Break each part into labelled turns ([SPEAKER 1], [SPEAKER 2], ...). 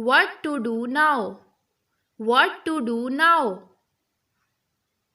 [SPEAKER 1] What to do now؟ What to do now؟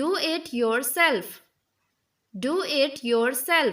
[SPEAKER 1] Do it yourself۔ Do it yourself۔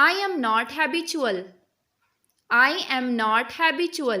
[SPEAKER 1] I am not habitual۔ I am not habitual۔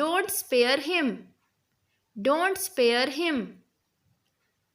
[SPEAKER 1] Don't spare him۔ Don't spare him۔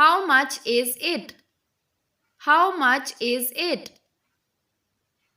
[SPEAKER 1] How much is it؟ How much is it؟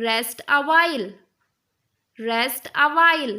[SPEAKER 1] Rest a while۔ Rest a while۔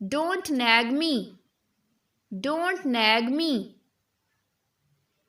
[SPEAKER 1] Don't nag me۔ Don't nag me۔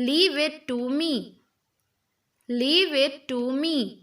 [SPEAKER 1] Leave it to me۔ Leave it to me۔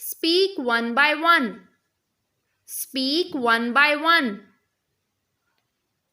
[SPEAKER 1] Speak one by one۔ Speak one by one۔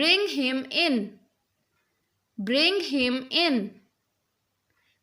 [SPEAKER 1] Bring him in۔ Bring him in۔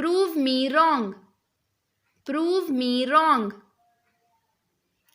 [SPEAKER 1] Prove me wrong۔ Prove me wrong۔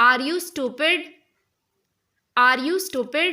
[SPEAKER 1] Are you stupid؟ Are you stupid؟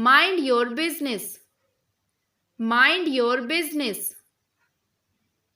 [SPEAKER 1] Mind your business۔ Mind your business۔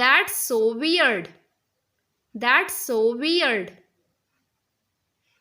[SPEAKER 1] That's so weird۔ That's so weird۔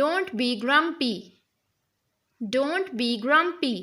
[SPEAKER 1] Don't be grumpy۔ Don't be grumpy۔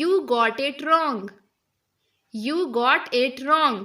[SPEAKER 1] You got it wrong۔ You got it wrong۔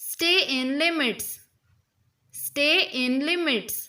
[SPEAKER 1] Stay in limits۔ Stay in limits۔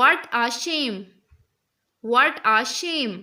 [SPEAKER 1] What a shame۔ What a shame۔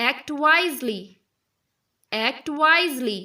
[SPEAKER 1] Act wisely۔ Act wisely۔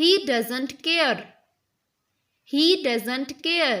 [SPEAKER 1] He doesn't care۔ He doesn't care۔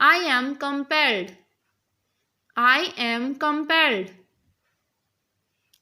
[SPEAKER 1] I am compelled۔ I am compelled۔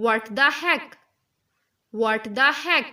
[SPEAKER 1] What the heck۔ What the heck۔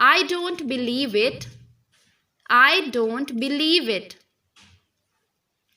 [SPEAKER 1] I don't believe it۔ I don't believe it۔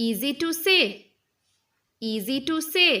[SPEAKER 1] Easy to say۔ Easy to say۔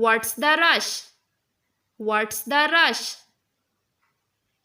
[SPEAKER 1] What's the rush۔ What's the rush۔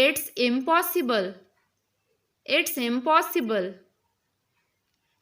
[SPEAKER 1] It's impossible۔ It's impossible۔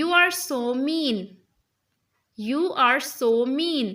[SPEAKER 1] You are so mean۔ You are so mean۔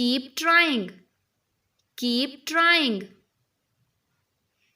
[SPEAKER 1] Keep trying۔ Keep trying۔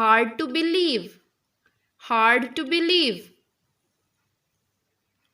[SPEAKER 1] Hard to believe۔ Hard to believe۔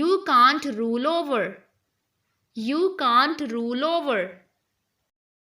[SPEAKER 1] You can't rule over۔ You can't rule over۔